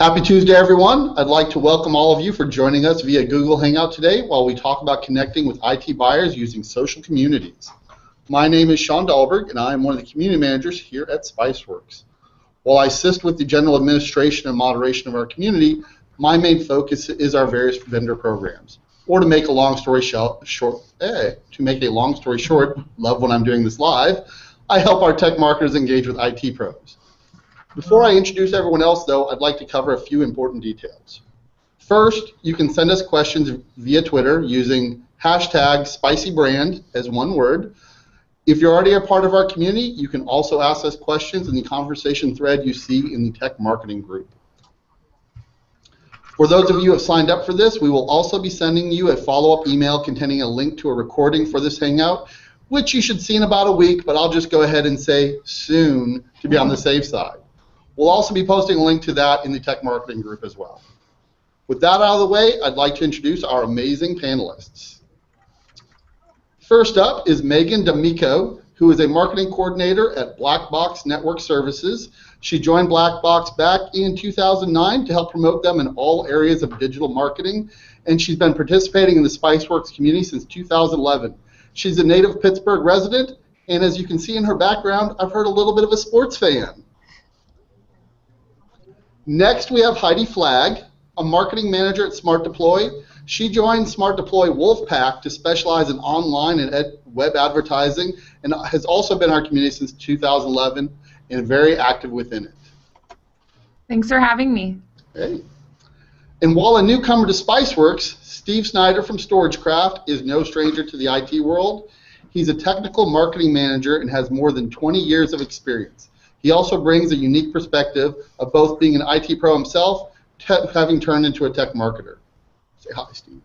Happy Tuesday, everyone. I'd like to welcome all of you for joining us via Google Hangout today while we talk about connecting with IT buyers using social communities. My name is Sean Dahlberg, and I am one of the community managers here at Spiceworks. While I assist with the general administration and moderation of our community, my main focus is our various vendor programs. Or to make a long story short, love when I'm doing this live, I help our tech marketers engage with IT pros. Before I introduce everyone else, though, I'd like to cover a few important details. First, you can send us questions via Twitter using hashtag SpicyBrand as one word. If you're already a part of our community, you can also ask us questions in the conversation thread you see in the tech marketing group. For those of you who have signed up for this, we will also be sending you a follow-up email containing a link to a recording for this Hangout, which you should see in about a week, but I'll just go ahead and say soon to be on the safe side. We'll also be posting a link to that in the tech marketing group as well. With that out of the way, I'd like to introduce our amazing panelists. First up is Megan D'Amico, who is a marketing coordinator at Black Box Network Services. She joined Black Box back in 2009 to help promote them in all areas of digital marketing, and she's been participating in the Spiceworks community since 2011. She's a native Pittsburgh resident, and as you can see in her background, I've heard a little bit of a sports fan. Next, we have Heidi Flagg, a marketing manager at Smart Deploy. She joined Smart Deploy Wolfpack to specialize in online and web advertising, and has also been in our community since 2011 and very active within it. Thanks for having me. Hey. And while a newcomer to Spiceworks, Steve Snyder from StorageCraft is no stranger to the IT world. He's a technical marketing manager and has more than 20 years of experience. He also brings a unique perspective of both being an IT pro himself, having turned into a tech marketer. Say hi, Steve.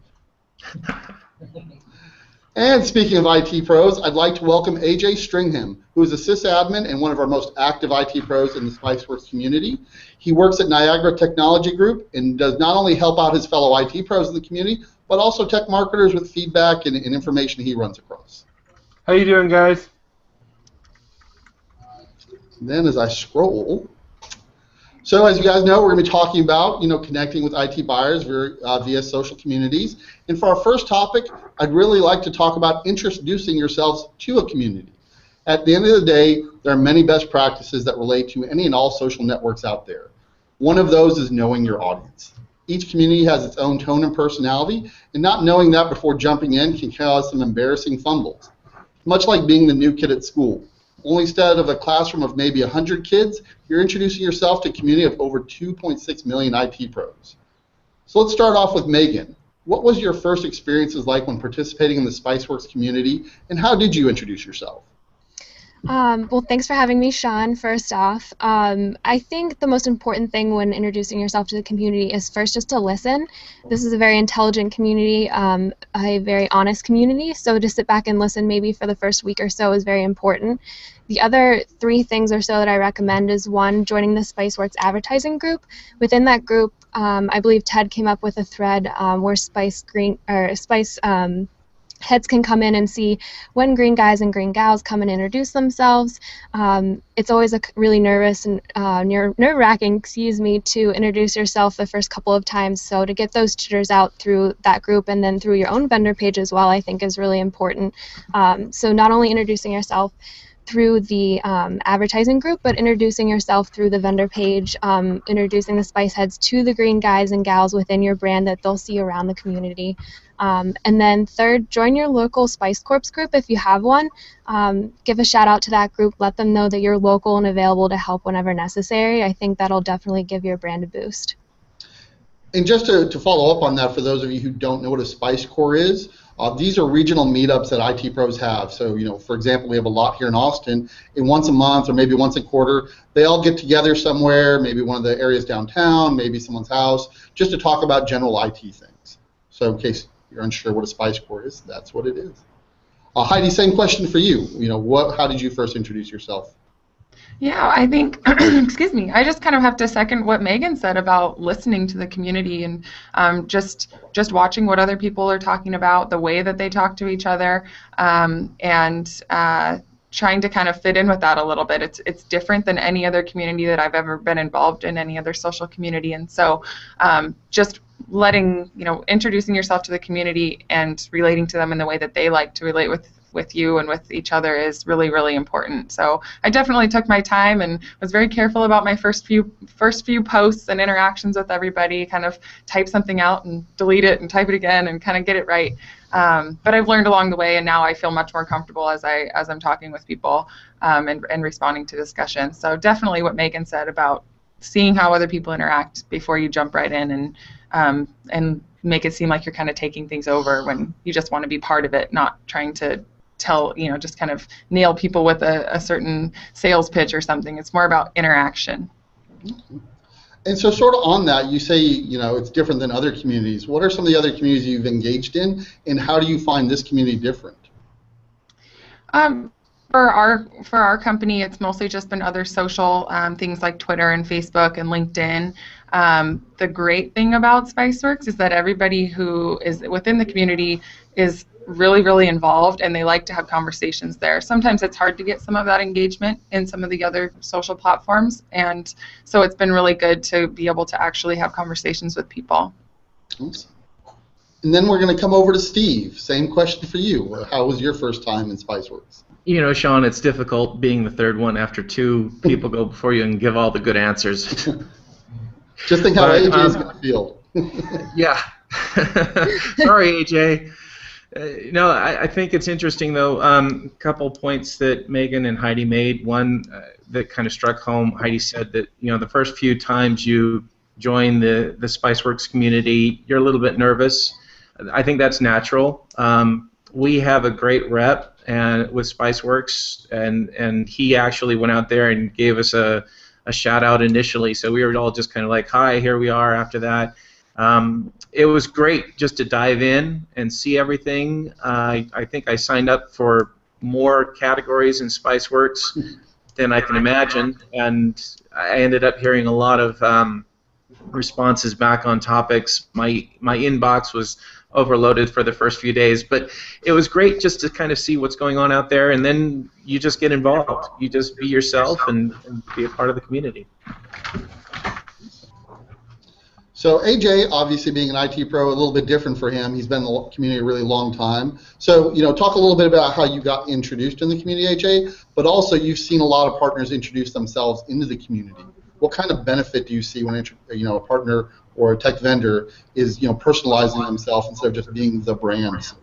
And speaking of IT pros, I'd like to welcome AJ Stringham, who is a sysadmin and one of our most active IT pros in the Spiceworks community. He works at Niagara Technology Group and does not only help out his fellow IT pros in the community, but also tech marketers with feedback and information he runs across. How you doing, guys? Then as I scroll, so as you guys know, we're going to be talking about, connecting with IT buyers via social communities. And for our first topic, I'd really like to talk about introducing yourselves to a community. At the end of the day, there are many best practices that relate to any and all social networks out there. One of those is knowing your audience. Each community has its own tone and personality, and not knowing that before jumping in can cause some embarrassing fumbles. Much like being the new kid at school. Only instead of a classroom of maybe 100 kids, you're introducing yourself to a community of over 2.6 million IT pros. So let's start off with Megan. What was your first experiences like when participating in the Spiceworks community, and how did you introduce yourself? Well, thanks for having me, Sean, first off. I think the most important thing when introducing yourself to the community is first just to listen. This is a very intelligent community, a very honest community, so to sit back and listen maybe for the first week or so is very important. The other 3 things or so that I recommend is, 1, joining the Spiceworks advertising group. Within that group, I believe Ted came up with a thread where Spice heads can come in and see when green guys and green gals come and introduce themselves. It's always a really nervous and nerve-wracking, to introduce yourself the first couple of times. So to get those jitters out through that group and then through your own vendor page as well, I think is really important. So not only introducing yourself through the advertising group, but introducing yourself through the vendor page, introducing the Spice Heads to the green guys and gals within your brand that they'll see around the community. And then 3rd, join your local Spice Corps group if you have one. Give a shout out to that group. Let them know that you're local and available to help whenever necessary. I think that'll definitely give your brand a boost. And just to follow up on that, for those of you who don't know what a Spice Corps is, these are regional meetups that IT pros have. So, for example, we have a lot here in Austin, and once a month or maybe once a quarter, they all get together somewhere, maybe one of the areas downtown, maybe someone's house, just to talk about general IT things. So in case you're unsure what a Spice Corps is, that's what it is. Heidi, same question for you. How did you first introduce yourself? Yeah, I think, excuse me, I just kind of have to second what Megan said about listening to the community and just watching what other people are talking about, the way that they talk to each other, and trying to kind of fit in with that a little bit. It's different than any other community that I've ever been involved in, any other social community. And so just letting, introducing yourself to the community and relating to them in the way that they like to relate with you and with each other is really, really important. So I definitely took my time and was very careful about my first few posts and interactions with everybody, kind of type something out and delete it and type it again and kind of get it right. But I've learned along the way, and now I feel much more comfortable as I'm talking with people and responding to discussions. So definitely what Megan said about seeing how other people interact before you jump right in and make it seem like you're kind of taking things over when you just want to be part of it, not trying to just kind of nail people with a certain sales pitch or something. It's more about interaction. And so sort of on that, you say, it's different than other communities. What are some of the other communities you've engaged in, and how do you find this community different? For our company, it's mostly just been other social things like Twitter and Facebook and LinkedIn. The great thing about Spiceworks is that everybody who is within the community is really, really involved, and they like to have conversations there. Sometimes it's hard to get some of that engagement in some of the other social platforms, and so it's been really good to be able to actually have conversations with people. Awesome. And then we're going to come over to Steve. Same question for you. How was your first time in Spiceworks? Sean, it's difficult being the third one after two people go before you and give all the good answers. Just think how AJ is going to feel. Yeah. Sorry, AJ. I think it's interesting, though. A couple points that Megan and Heidi made. One that kind of struck home. Heidi said that the first few times you join the Spiceworks community, you're a little bit nervous. I think that's natural. We have a great rep with Spiceworks, and he actually went out there and gave us a shout out initially. So we were all just kind of like, "Hi, here we are." After that. It was great just to dive in and see everything. I think I signed up for more categories in Spiceworks than I can imagine, and I ended up hearing a lot of responses back on topics. My inbox was overloaded for the first few days, but it was great just to kind of see what's going on out there, and then you just get involved. You just be yourself and be a part of the community. So AJ, obviously being an IT pro, a little bit different for him. He's been in the community a really long time. So, talk a little bit about how you got introduced in the community, AJ, but also you've seen a lot of partners introduce themselves into the community. What kind of benefit do you see when a partner or a tech vendor is personalizing themselves instead of just being the brand?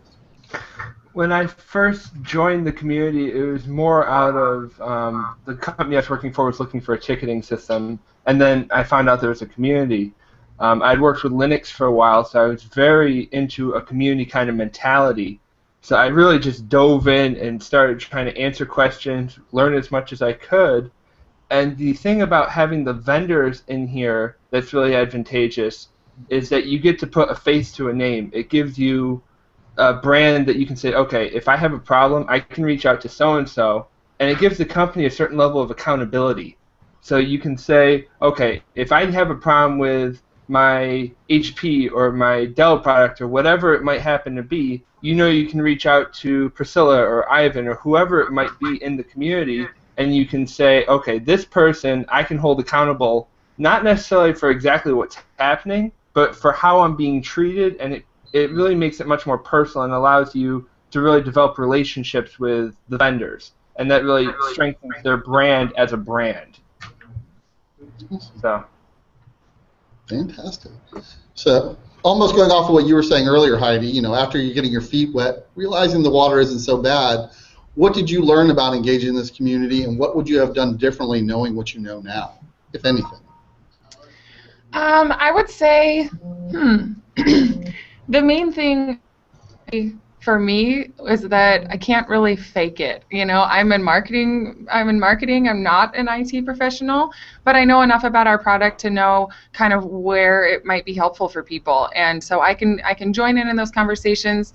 When I first joined the community, it was more out of the company I was working for was looking for a ticketing system, and then I found out there was a community. I'd worked with Linux for a while, so I was very into a community kind of mentality. So I really just dove in and started trying to answer questions, learn as much as I could. And the thing about having the vendors in here that's really advantageous is that you get to put a face to a name. It gives you a brand that you can say, okay, if I have a problem, I can reach out to so-and-so, and it gives the company a certain level of accountability. So you can say, okay, if I have a problem with my HP or my Dell product or whatever it might happen to be, you can reach out to Priscilla or Ivan or whoever it might be in the community, and you can say, okay, this person I can hold accountable, not necessarily for exactly what's happening, but for how I'm being treated, and it really makes it much more personal and allows you to really develop relationships with the vendors, and that really strengthens their brand as a brand. So. Fantastic. So, almost going off of what you were saying earlier, Heidi, after you're getting your feet wet, realizing the water isn't so bad, what did you learn about engaging in this community, and what would you have done differently knowing what you know now, if anything? I would say the main thing for me is that I can't really fake it. I'm in marketing. I'm not an IT professional, but I know enough about our product to know kind of where it might be helpful for people, and so I can join in those conversations,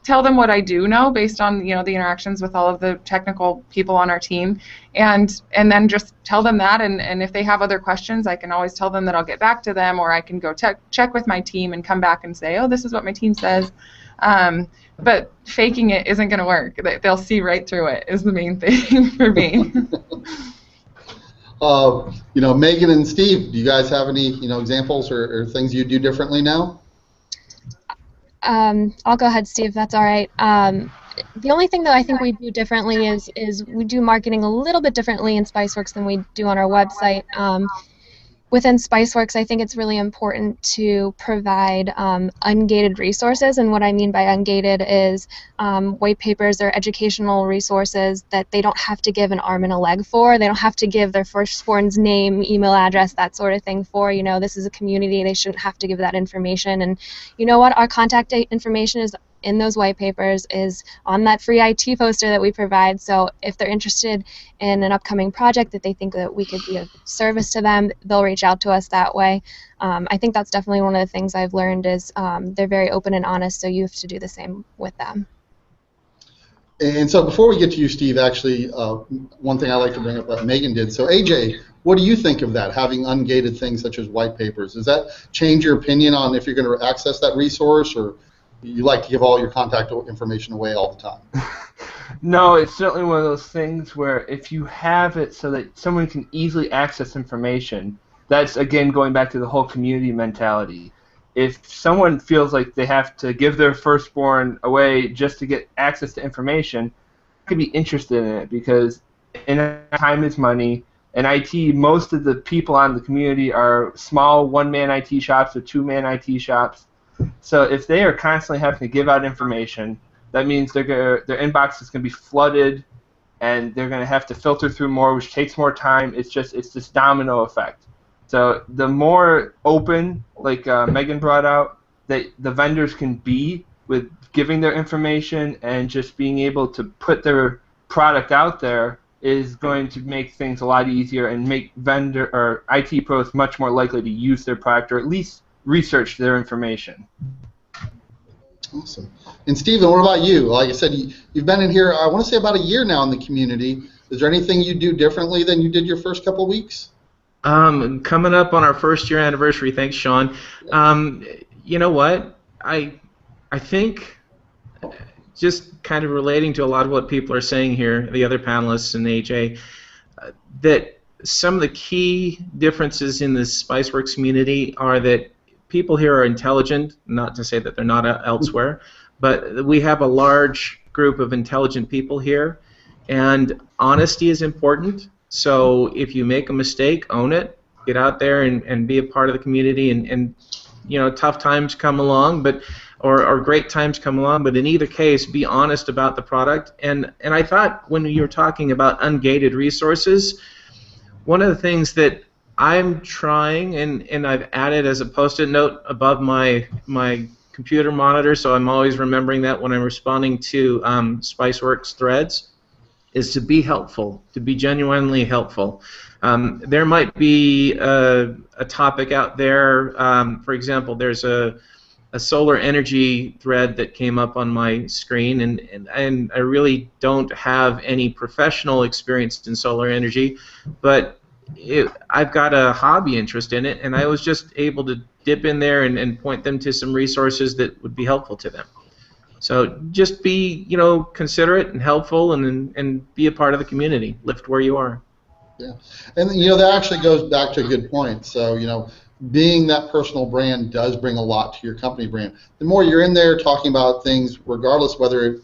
tell them what I do know based on the interactions with all of the technical people on our team, and then just tell them that, and if they have other questions, I can always tell them that I'll get back to them, or I can go check with my team and come back and say, oh, this is what my team says. But faking it isn't going to work. They'll see right through it is the main thing for me. Megan and Steve, do you guys have any, examples or things you do differently now? I'll go ahead, Steve. That's all right. The only thing that I think we do differently is we do marketing a little bit differently in Spiceworks than we do on our website. Within Spiceworks, I think it's really important to provide ungated resources, and what I mean by ungated is white papers or educational resources that they don't have to give an arm and a leg for. They don't have to give their firstborn's name, email address, that sort of thing for. This is a community. They shouldn't have to give that information. And you know what? Our contact information is in those white papers, is on that free IT poster that we provide. So if they're interested in an upcoming project that they think that we could be of service to them, they'll reach out to us that way. I think that's definitely one of the things I've learned is they're very open and honest, so you have to do the same with them. And so before we get to you, Steve, actually, one thing I like to bring up that Megan did. So AJ, what do you think of that, having ungated things such as white papers? Does that change your opinion on if you're going to access that resource, or you like to give all your contact information away all the time? No, it's certainly one of those things where if you have it so that someone can easily access information, that's, again, going back to the whole community mentality. If someone feels like they have to give their firstborn away just to get access to information, I could be interested in it, because time is money. In IT, most of the people on the community are small one-man IT shops or two-man IT shops. So if they are constantly having to give out information, that means their inbox is going to be flooded, and they're going to have to filter through more, which takes more time. It's this domino effect. So the more open, like Megan brought out, that the vendors can be with giving their information and just being able to put their product out there is going to make things a lot easier and make vendor or IT pros much more likely to use their product, or at least research their information. Awesome. And Stephen, what about you? Like I said, you've been in here, I want to say about a year now in the community. Is there anything you do differently than you did your first couple of weeks? Coming up on our first year anniversary, thanks, Sean. You know what? I think, just kind of relating to a lot of what people are saying here, the other panelists and AJ, that some of the key differences in the Spiceworks community are that people here are intelligent, not to say that they're not elsewhere, but we have a large group of intelligent people here, and honesty is important. So if you make a mistake, own it, get out there and be a part of the community, and tough times come along, or great times come along, but in either case, be honest about the product. And I thought when you were talking about ungated resources, one of the things that I'm trying, and I've added as a post-it note above my computer monitor, so I'm always remembering that when I'm responding to Spiceworks threads, is to be helpful, to be genuinely helpful. There might be a topic out there, for example, there's a solar energy thread that came up on my screen, and I really don't have any professional experience in solar energy, but I've got a hobby interest in it, and I was just able to dip in there and point them to some resources that would be helpful to them. So just be, considerate and helpful, and be a part of the community. Lift where you are. Yeah, and that actually goes back to a good point. So being that personal brand does bring a lot to your company brand. The more you're in there talking about things, regardless whether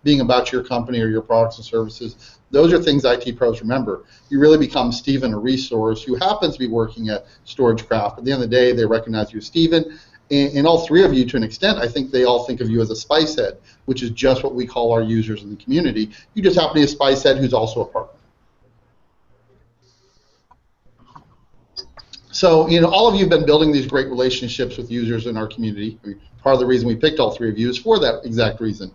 being about your company or your products and services, those are things IT pros remember. You really become Stephen, a resource who happens to be working at StorageCraft. At the end of the day, they recognize you as Stephen. And all three of you, to an extent, I think they all think of you as a spice head, which is just what we call our users in the community. You just happen to be a spice head who's also a partner. So, all of you have been building these great relationships with users in our community. Part of the reason we picked all three of you is for that exact reason.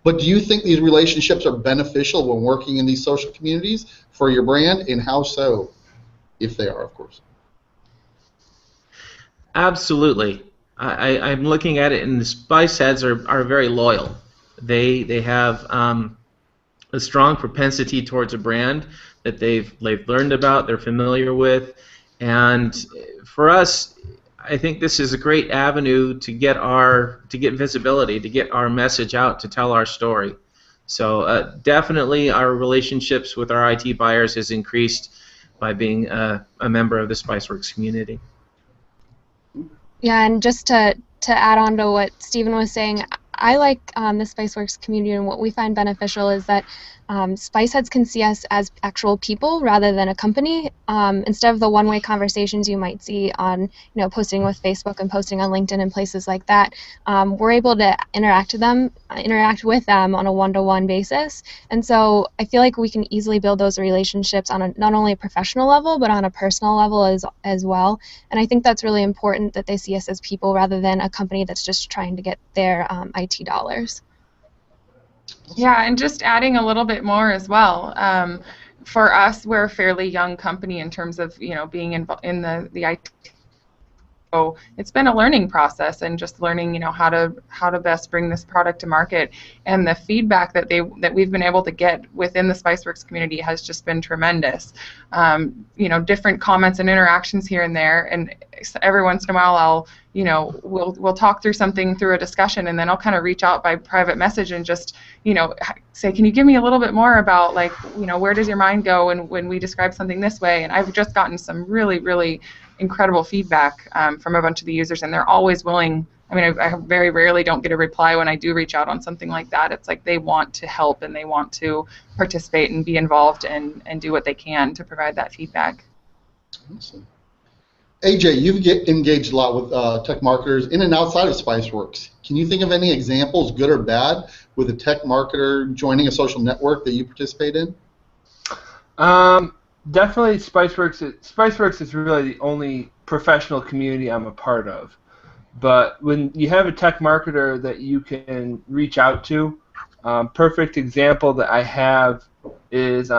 But do you think these relationships are beneficial when working in these social communities for your brand, and how so, if they are, of course? Absolutely. I'm looking at it, and the spice heads are very loyal. They have a strong propensity towards a brand that they've learned about, they're familiar with, and for us, I think this is a great avenue to get visibility, to get our message out, to tell our story. So definitely our relationships with our IT buyers has increased by being a member of the Spiceworks community. Yeah, and just to add on to what Stephen was saying, I like the Spiceworks community, and what we find beneficial is that Spice heads can see us as actual people rather than a company. Instead of the one-way conversations you might see on, posting with Facebook and posting on LinkedIn and places like that, we're able to interact with them on a one-to-one basis. And so I feel like we can easily build those relationships on not only a professional level, but on a personal level as well. And I think that's really important, that they see us as people rather than a company that's just trying to get their IT dollars. Yeah, and just adding a little bit more as well. For us, we're a fairly young company in terms of being involved in the IT. So it's been a learning process, and just learning how to best bring this product to market. And the feedback that we've been able to get within the Spiceworks community has just been tremendous. Different comments and interactions here and there, and every once in a while we'll talk through something through a discussion, and then I'll kind of reach out by private message and just say, can you give me a little bit more about where does your mind go when we describe something this way? And I've just gotten some really, really incredible feedback from a bunch of the users, and they're always willing. I mean, I very rarely don't get a reply when I do reach out on something like that. It's like they want to help and they want to participate and be involved and do what they can to provide that feedback. Awesome. AJ, you've engaged a lot with tech marketers in and outside of Spiceworks. Can you think of any examples, good or bad, with a tech marketer joining a social network that you participate in? Definitely Spiceworks. Spiceworks is really the only professional community I'm a part of. But when you have a tech marketer that you can reach out to, perfect example that I have is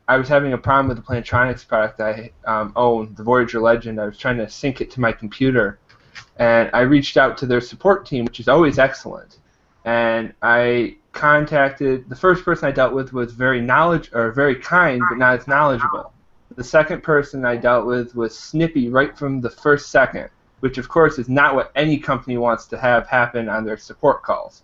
I was having a problem with the Plantronics product I own, the Voyager Legend. I was trying to sync it to my computer, and I reached out to their support team, which is always excellent. And I contacted, the first person I dealt with was very kind, but not as knowledgeable. The second person I dealt with was snippy right from the first second, which of course is not what any company wants to have happen on their support calls.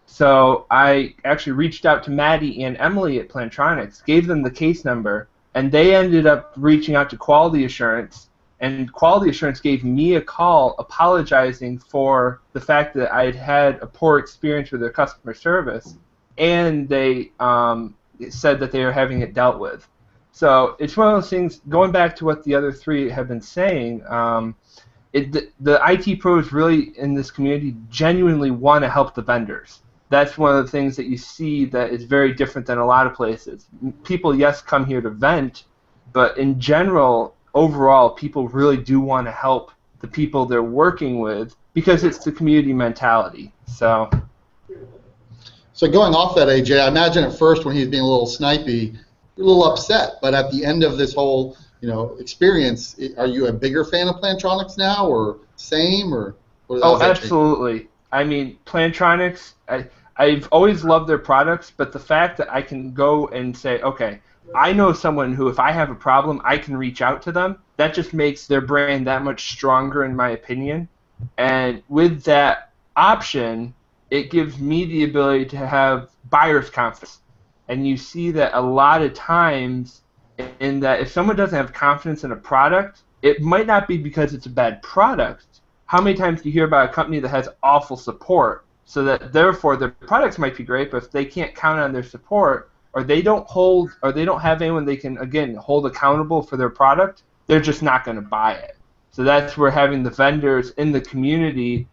So I actually reached out to Maddie and Emily at Plantronics, gave them the case number, and they ended up reaching out to Quality Assurance, and Quality Assurance gave me a call apologizing for the fact that I had had a poor experience with their customer service, and they said that they were having it dealt with. So it's one of those things, going back to what the other three have been saying, the IT pros really in this community genuinely want to help the vendors. That's one of the things that you see that is very different than a lot of places. People, yes, come here to vent, but in general, overall, people really do want to help the people they're working with because it's the community mentality. So going off that, AJ, I imagine at first when he's being a little snipey, you're a little upset, but at the end of this whole experience, are you a bigger fan of Plantronics now, or same, or? Oh, absolutely. I mean, Plantronics, I've always loved their products, but the fact that I can go and say, okay, I know someone who, if I have a problem, I can reach out to them, that just makes their brand that much stronger, in my opinion. And with that option, it gives me the ability to have buyer's confidence. And you see that a lot of times, in that if someone doesn't have confidence in a product, it might not be because it's a bad product. How many times do you hear about a company that has awful support, so that therefore their products might be great, but if they can't count on their support, or they don't have anyone they can, again, hold accountable for their product, they're just not going to buy it. So that's where having the vendors in the community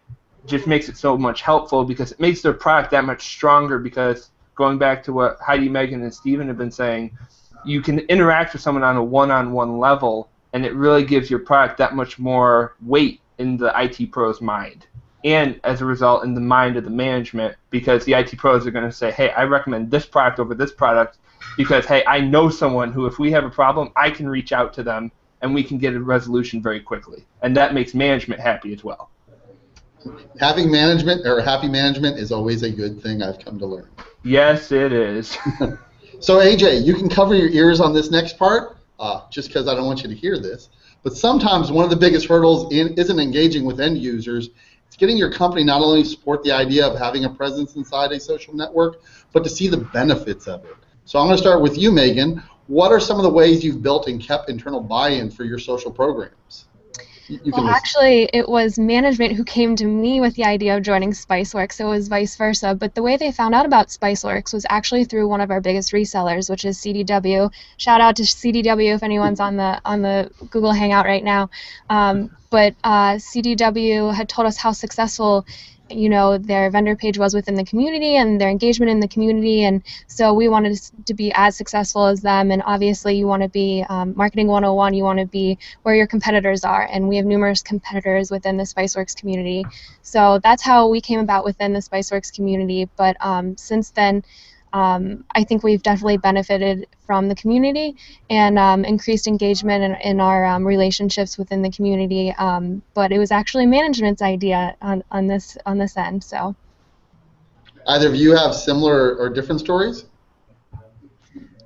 just makes it so much helpful, because it makes their product that much stronger, because going back to what Heidi, Megan, and Stephen have been saying, you can interact with someone on a one-on-one level, and it really gives your product that much more weight in the IT pro's mind. And as a result, in the mind of the management, because the IT pros are going to say, hey, I recommend this product over this product because, hey, I know someone who, if we have a problem, I can reach out to them and we can get a resolution very quickly. And that makes management happy as well. Having management, or happy management, is always a good thing, I've come to learn. Yes, it is. So, AJ, you can cover your ears on this next part, just because I don't want you to hear this. But sometimes one of the biggest hurdles isn't engaging with end users. It's getting your company not only to support the idea of having a presence inside a social network, but to see the benefits of it. So I'm going to start with you, Megan. What are some of the ways you've built and kept internal buy-in for your social programs? Well, actually, it was management who came to me with the idea of joining Spiceworks, so it was vice versa. But the way they found out about Spiceworks was actually through one of our biggest resellers, which is CDW. Shout out to CDW if anyone's on the Google Hangout right now. But CDW had told us how successful, their vendor page was within the community and their engagement in the community, and so we wanted to be as successful as them. And obviously, you want to be marketing 101. You want to be where your competitors are, and we have numerous competitors within the Spiceworks community. So that's how we came about within the Spiceworks community. But since then, I think we've definitely benefited from the community and increased engagement in our relationships within the community. But it was actually management's idea on this end. So, either of you have similar or different stories?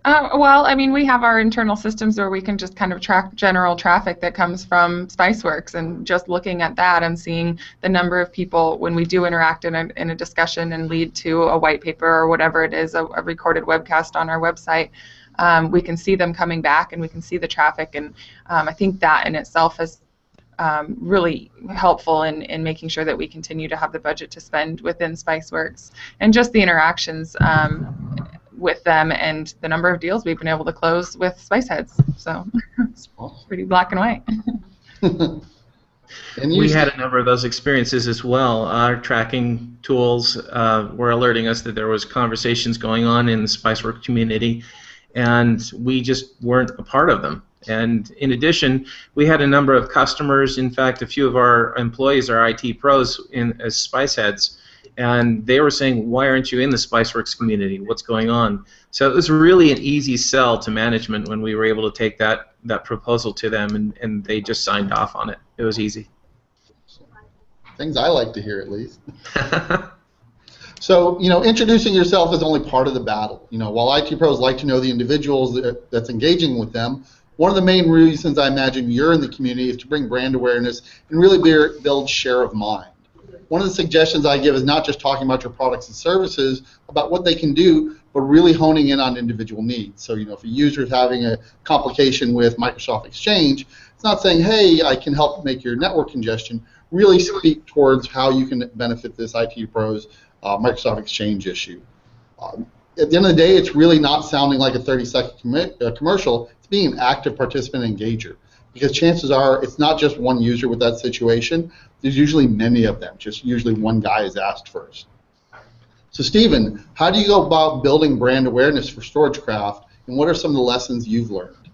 Well, I mean, we have our internal systems where we can just kind of track general traffic that comes from Spiceworks, and just looking at that and seeing the number of people when we do interact in a discussion and lead to a white paper or whatever it is, a recorded webcast on our website, we can see them coming back and we can see the traffic, and I think that in itself is really helpful in making sure that we continue to have the budget to spend within Spiceworks, and just the interactions with them and the number of deals we've been able to close with Spiceheads. So it's pretty black and white. And we had a number of those experiences as well. Our tracking tools were alerting us that there was conversations going on in the Spiceworks community, and we just weren't a part of them. And in addition, we had a number of customers. In fact, a few of our employees are IT pros as Spiceheads, and they were saying, why aren't you in the Spiceworks community? What's going on? So it was really an easy sell to management when we were able to take that proposal to them, and they just signed off on it. It was easy. Things I like to hear, at least. So, introducing yourself is only part of the battle. While IT pros like to know the individuals that's engaging with them, one of the main reasons I imagine you're in the community is to bring brand awareness and really build share of mind. One of the suggestions I give is not just talking about your products and services, about what they can do, but really honing in on individual needs. So, if a user is having a complication with Microsoft Exchange, it's not saying, hey, I can help make your network congestion. Really speak towards how you can benefit this IT pro's Microsoft Exchange issue. At the end of the day, it's really not sounding like a 30-second commercial. It's being an active participant engager. Because chances are it's not just one user with that situation. There's usually many of them. Just usually one guy is asked first. So Stephen, how do you go about building brand awareness for StorageCraft, and what are some of the lessons you've learned?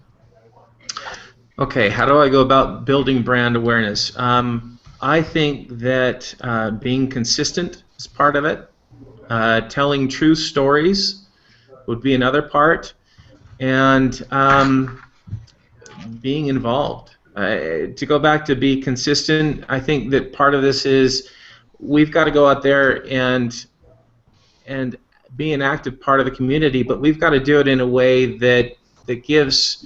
Okay, how do I go about building brand awareness? I think that being consistent is part of it. Telling true stories would be another part. And being involved. To go back to be consistent, I think that part of this is we've got to go out there and be an active part of the community, but we've got to do it in a way that gives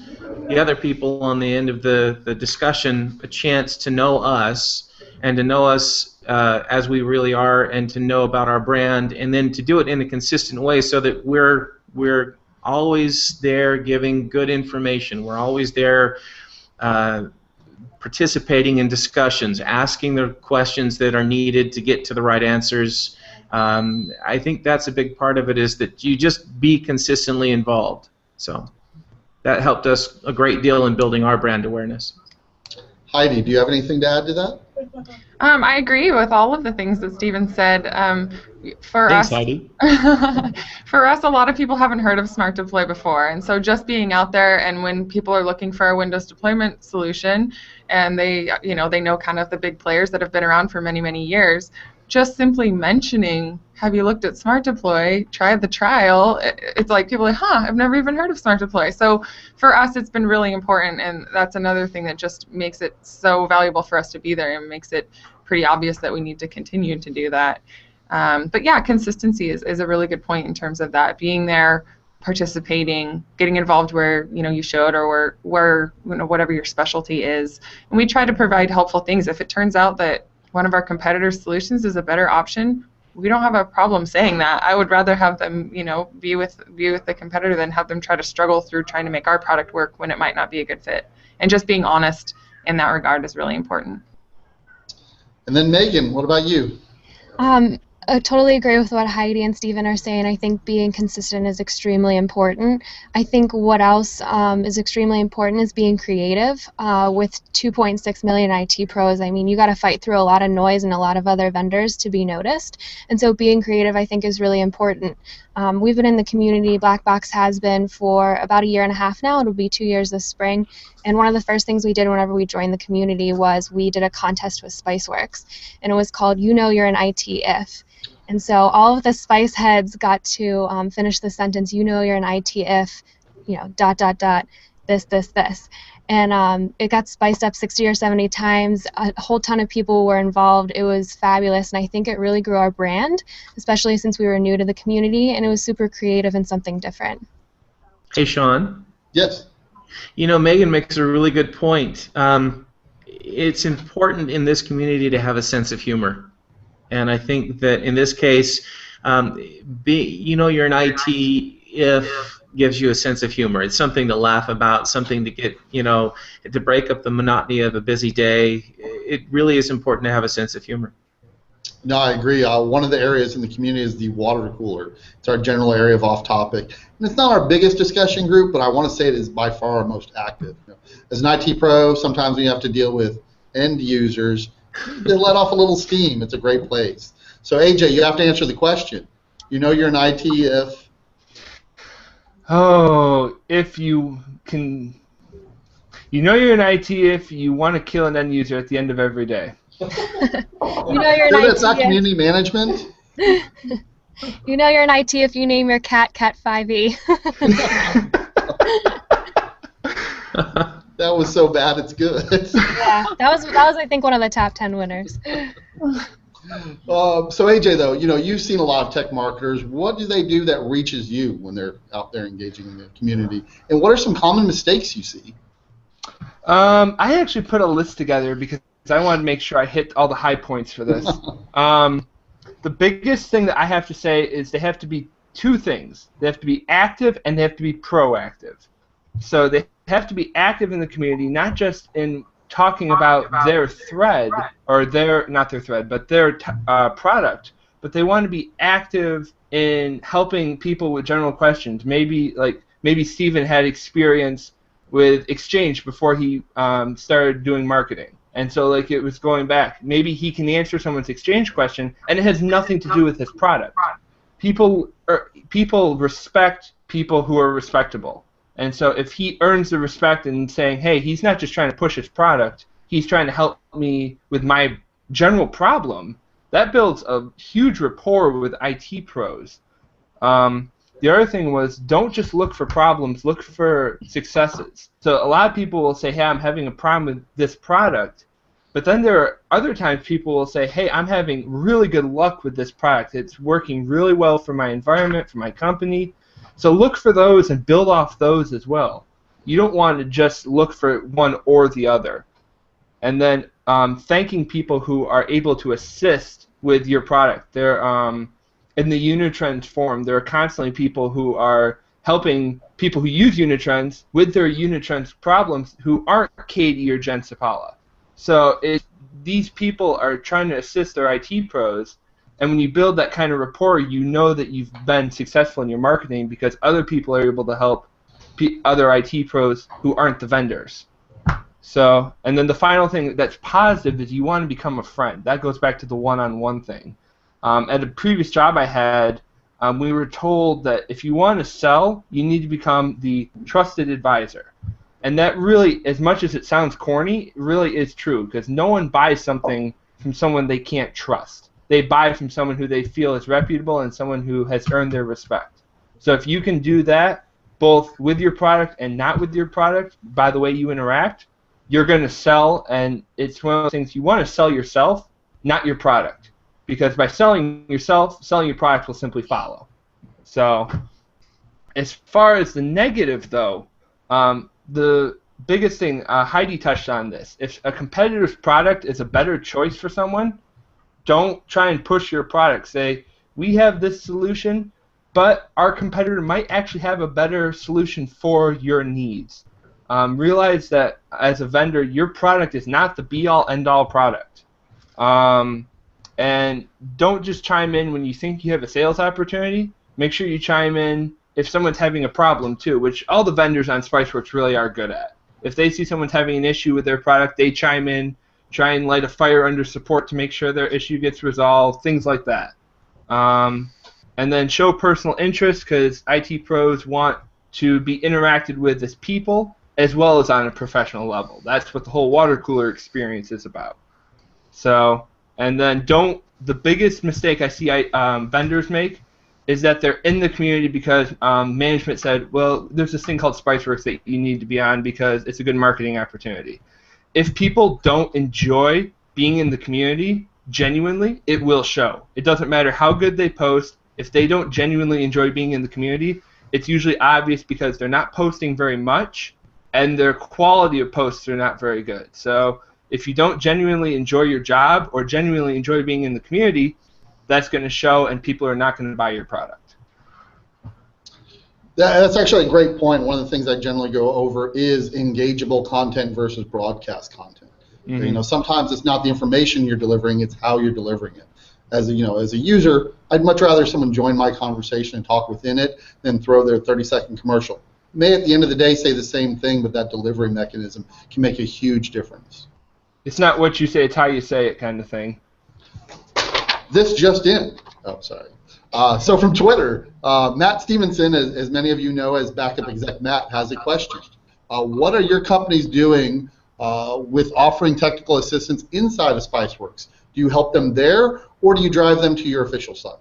the other people on the end of the discussion a chance to know us, and to know us as we really are, and to know about our brand, and then to do it in a consistent way so that we're always there giving good information. We're always there participating in discussions, asking the questions that are needed to get to the right answers. I think that's a big part of it, is that you just be consistently involved. So that helped us a great deal in building our brand awareness. Heidi, do you have anything to add to that? I agree with all of the things that Stephen said. Thanks, Heidi. For us, a lot of people haven't heard of Smart Deploy before, and so just being out there, and when people are looking for a Windows deployment solution, and they know kind of the big players that have been around for many, many years, just simply mentioning, have you looked at Smart Deploy, tried the trial, it's like people are like, I've never even heard of Smart Deploy. So for us, it's been really important, and that's another thing that just makes it so valuable for us to be there, and makes it pretty obvious that we need to continue to do that. But yeah, consistency is a really good point in terms of that, being there participating, getting involved where you should, or where whatever your specialty is. And we try to provide helpful things. If it turns out that one of our competitors' solutions is a better option, we don't have a problem saying that. I would rather have them, be with the competitor than have them try to struggle through trying to make our product work when it might not be a good fit. And just being honest in that regard is really important. And then Megan, what about you? I totally agree with what Heidi and Stephen are saying. I think being consistent is extremely important. I think what else is extremely important is being creative. With 2.6 million IT pros, I mean, you got to fight through a lot of noise and a lot of other vendors to be noticed. And so being creative, I think, is really important. We've been in the community, Black Box has been, for about 1.5 years now. It'll be 2 years this spring. And one of the first things we did whenever we joined the community was we did a contest with Spiceworks. And it was called You Know You're an IT If. And so all of the Spice heads got to finish the sentence, you know you're an IT if, this. And it got spiced up 60 or 70 times. A whole ton of people were involved. It was fabulous, and I think it really grew our brand, especially since we were new to the community, and it was super creative and something different. Hey, Sean. Yes. Megan makes a really good point. It's important in this community to have a sense of humor. And I think that in this case, you're an IT if gives you a sense of humor. It's something to laugh about, something to get, to break up the monotony of a busy day. It really is important to have a sense of humor. No, I agree. One of the areas in the community is the water cooler. It's our general area of off-topic. And it's not our biggest discussion group, but I want to say it is by far our most active. As an IT pro, sometimes we have to deal with end users. They let off a little steam. It's a great place. So, AJ, you have to answer the question. You know you're an IT if... Oh, if you can... You know you're an IT if you want to kill an end user at the end of every day. You know you're an IT It's not community management. You know you're an IT if you name your cat Cat 5e. That was so bad it's good. Yeah, that was I think one of the top 10 winners. So AJ, though, you've seen a lot of tech marketers. What do they do that reaches you when they're out there engaging in the community? And what are some common mistakes you see? I actually put a list together because I wanted to make sure I hit all the high points for this. The biggest thing that I have to say is they have to be two things. They have to be active and they have to be proactive. So they have to be active in the community, not just in talking about their thread, or not their thread, but their product, but they want to be active in helping people with general questions. Maybe Stephen had experience with Exchange before he started doing marketing. And so it was going back. Maybe he can answer someone's Exchange question, and it has nothing to do with his product. People respect people who are respectable. And so if he earns the respect in saying, hey, he's not just trying to push his product, he's trying to help me with my general problem, that builds a huge rapport with IT pros. The other thing was, don't just look for problems, look for successes. So a lot of people will say, hey, I'm having a problem with this product. But then there are other times people will say, hey, I'm having really good luck with this product. It's working really well for my environment, for my company. So look for those and build off those as well. You don't want to just look for one or the other. And then thanking people who are able to assist with your product. They're in the Unitrends forum, there are constantly people who are helping people who use Unitrends with their Unitrends problems who aren't Katie or Jen Sapala. So these people are trying to assist their IT pros, and when you build that kind of rapport, you know that you've been successful in your marketing because other people are able to help other IT pros who aren't the vendors. So, and then the final thing that's positive is you want to become a friend. That goes back to the one-on-one thing. At a previous job I had, we were told that if you want to sell, you need to become the trusted advisor. And that really, as much as it sounds corny, really is true because no one buys something from someone they can't trust. They buy from someone who they feel is reputable and someone who has earned their respect. So if you can do that, both with your product and not with your product, by the way you interact, you're going to sell, and it's one of those things you want to sell yourself, not your product. Because by selling yourself, selling your product will simply follow. So, As far as the negative, though, the biggest thing, Heidi touched on this. If a competitor's product is a better choice for someone, don't try and push your product. Say, we have this solution, but our competitor might actually have a better solution for your needs. Realize that as a vendor, your product is not the be-all, end-all product. And don't just chime in when you think you have a sales opportunity. Make sure you chime in if someone's having a problem too, which all the vendors on Spiceworks really are good at. If they see someone's having an issue with their product, they chime in, try and light a fire under support to make sure their issue gets resolved, things like that. And then show personal interest, because IT pros want to be interacted with as people as well as on a professional level. That's what the whole water cooler experience is about. So, and then the biggest mistake I see vendors make is that they're in the community because management said, well, there's this thing called Spiceworks that you need to be on because it's a good marketing opportunity. If people don't enjoy being in the community genuinely, it will show. It doesn't matter how good they post. If they don't genuinely enjoy being in the community, it's usually obvious because they're not posting very much and their quality of posts are not very good. So if you don't genuinely enjoy your job or genuinely enjoy being in the community, that's going to show, and people are not going to buy your product. That's actually a great point. One of the things I generally go over is engageable content versus broadcast content. Mm-hmm. You know, sometimes it's not the information you're delivering; it's how you're delivering it. As a user, I'd much rather someone join my conversation and talk within it than throw their 30-second commercial. May at the end of the day say the same thing, but that delivery mechanism can make a huge difference. It's not what you say; it's how you say it, kind of thing. This just in. Oh, sorry. So from Twitter, Matt Stevenson, as many of you know as Backup Exec Matt, has a question. What are your companies doing with offering technical assistance inside of Spiceworks? Do you help them there, or do you drive them to your official site?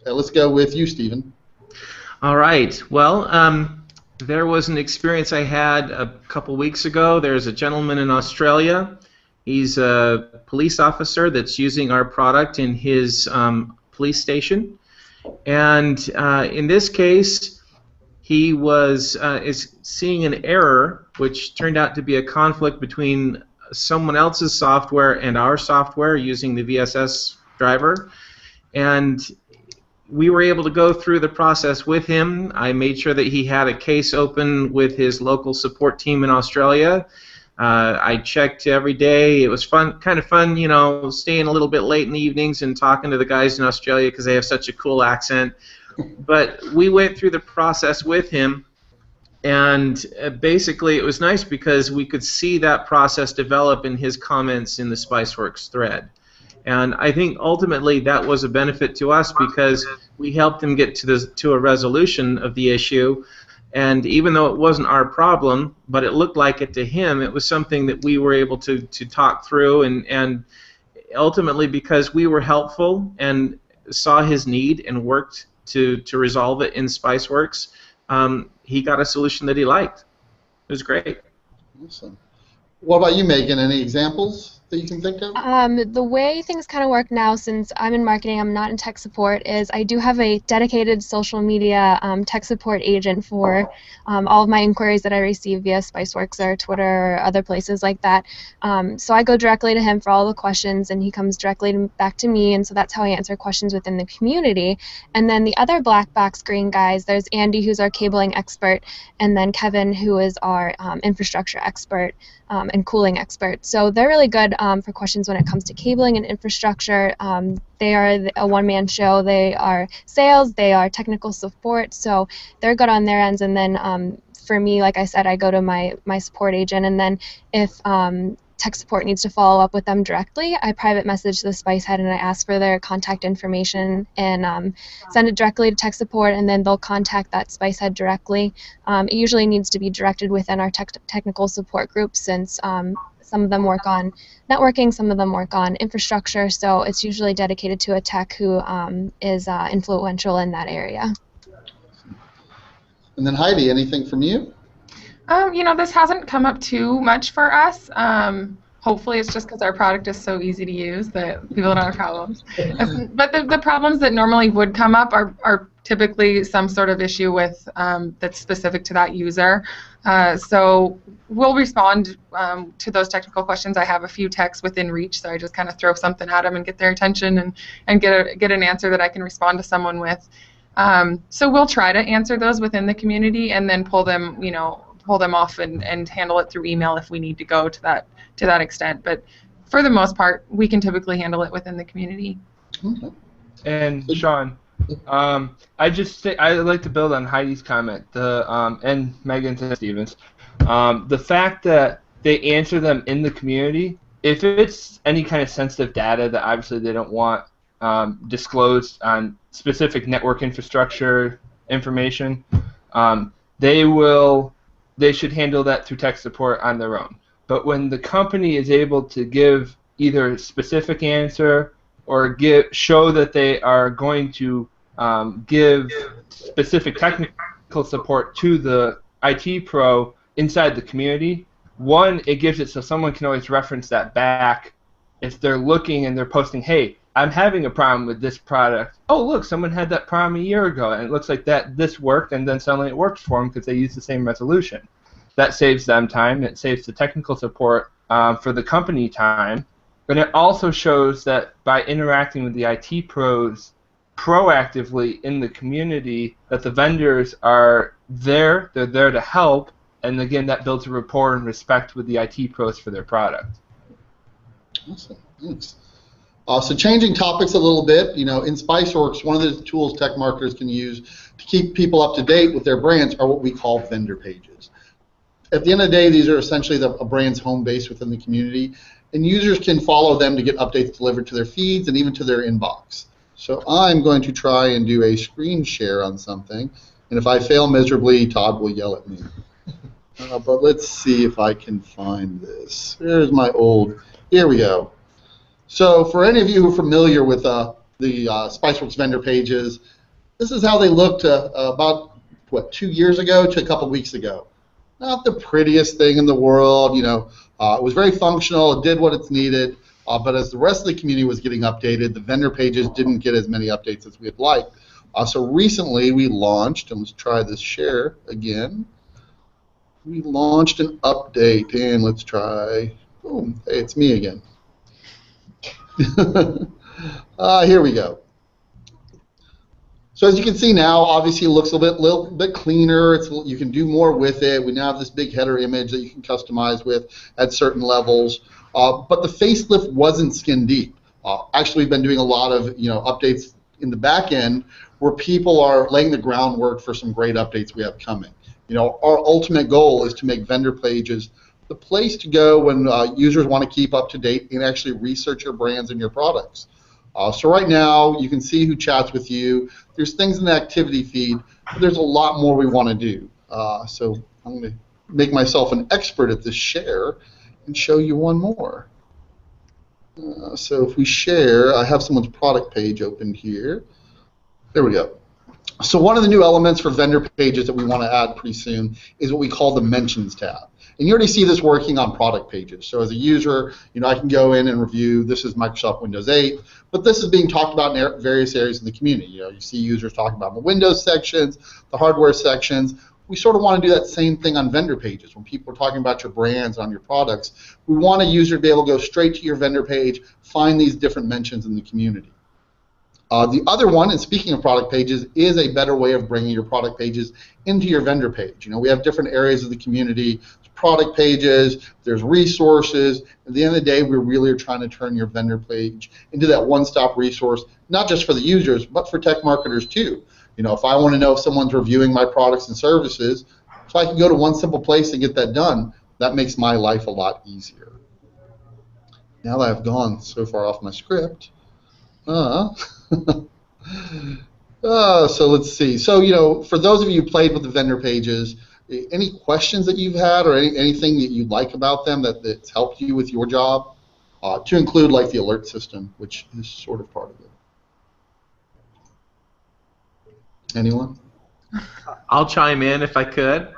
Okay, let's go with you, Stephen. All right. Well, there was an experience I had a couple weeks ago. There's a gentleman in Australia. He's a police officer that's using our product in his police station, and in this case, he is seeing an error, which turned out to be a conflict between someone else's software and our software using the VSS driver, and we were able to go through the process with him. I made sure that he had a case open with his local support team in Australia. I checked every day. It was kind of fun, you know, staying a little bit late in the evenings and talking to the guys in Australia because they have such a cool accent. But we went through the process with him, and basically it was nice because we could see that process develop in his comments in the Spiceworks thread. And I think ultimately that was a benefit to us because we helped him get to a resolution of the issue. And even though it wasn't our problem, but it looked like it to him, it was something that we were able to talk through, and ultimately because we were helpful and saw his need and worked to resolve it in Spiceworks, he got a solution that he liked. It was great. Awesome. What about you, Megan? Any examples that you can think of? The way things kind of work now, since I'm in marketing, I'm not in tech support, is I do have a dedicated social media tech support agent for all of my inquiries that I receive via Spiceworks or Twitter or other places like that. So I go directly to him for all the questions, and he comes directly back to me, and so that's how I answer questions within the community. And then the other black box green guys, there's Andy, who's our cabling expert, and then Kevin, who is our infrastructure expert and cooling expert. So they're really good for questions when it comes to cabling and infrastructure. They are a one-man show. They are sales. They are technical support. So they're good on their ends. And then for me, like I said, I go to my support agent. And then if tech support needs to follow up with them directly, I private message the Spice Head and I ask for their contact information and send it directly to tech support, and then they'll contact that Spice Head directly. It usually needs to be directed within our technical support group, since some of them work on networking, some of them work on infrastructure, so it's usually dedicated to a tech who is influential in that area. And then Heidi, anything from you? You know, this hasn't come up too much for us. Hopefully it's just because our product is so easy to use that people don't have problems. But the problems that normally would come up are typically some sort of issue with that's specific to that user. So we'll respond to those technical questions. I have a few techs within reach, so I just kind of throw something at them and get their attention and get an answer that I can respond to someone with. So we'll try to answer those within the community and then pull them off and handle it through email if we need to go to that extent. But for the most part, we can typically handle it within the community. Okay. And Sean, I'd like to build on Heidi's comment, and Megan's and Stevens. The fact that they answer them in the community, if it's any kind of sensitive data that obviously they don't want disclosed on specific network infrastructure information, they should handle that through tech support on their own. But when the company is able to give either a specific answer or show that they are going to give specific technical support to the IT pro inside the community, one, it gives it so someone can always reference that back if they're looking and they're posting, hey, I'm having a problem with this product. Oh, look, someone had that problem a year ago, and it looks like this worked, and then suddenly it works for them because they use the same resolution. That saves them time. It saves the technical support for the company time. But it also shows that by interacting with the IT pros proactively in the community, that the vendors are there, they're there to help, and again, that builds a rapport and respect with the IT pros for their product. Awesome. Thanks. So changing topics a little bit, in Spiceworks, one of the tools tech marketers can use to keep people up to date with their brands are what we call vendor pages. At the end of the day, these are essentially a brand's home base within the community, and users can follow them to get updates delivered to their feeds and even to their inbox. So I'm going to try and do a screen share on something, and if I fail miserably, Todd will yell at me. But let's see if I can find this. Here's my here we go. So for any of you who are familiar with the Spiceworks vendor pages, this is how they looked about, 2 years ago to a couple weeks ago. Not the prettiest thing in the world, it was very functional, it did what it's needed, but as the rest of the community was getting updated, the vendor pages didn't get as many updates as we'd like. So recently we launched, and let's try this share again. We launched an update, and let's try, boom, hey, it's me again. Here we go. So as you can see now, obviously it looks a little bit cleaner. You can do more with it. We now have this big header image that you can customize with at certain levels. But the facelift wasn't skin deep. Actually, we've been doing a lot of updates in the back end where people are laying the groundwork for some great updates we have coming. Our ultimate goal is to make vendor pages the place to go when users want to keep up to date and actually research your brands and your products. So right now, you can see who chats with you. There's things in the activity feed, but there's a lot more we want to do. So I'm going to make myself an expert at this share and show you one more. So if we share, I have someone's product page opened here. There we go. So one of the new elements for vendor pages that we want to add pretty soon is what we call the Mentions tab. And you already see this working on product pages. So as a user, I can go in and review, this is Microsoft Windows 8, but this is being talked about in various areas in the community. You see users talking about the Windows sections, the hardware sections. We sort of want to do that same thing on vendor pages. When people are talking about your brands on your products, we want a user to be able to go straight to your vendor page, find these different mentions in the community. The other one, and speaking of product pages, is a better way of bringing your product pages into your vendor page. We have different areas of the community, product pages, there's resources. At the end of the day, we really are trying to turn your vendor page into that one-stop resource, not just for the users, but for tech marketers too. If I want to know if someone's reviewing my products and services, if I can go to one simple place and get that done, that makes my life a lot easier. Now that I've gone so far off my script, so let's see. So, for those of you who played with the vendor pages, any questions that you've had or anything that you like about them that's helped you with your job, to include like the alert system, which is sort of part of it. Anyone? I'll chime in if I could.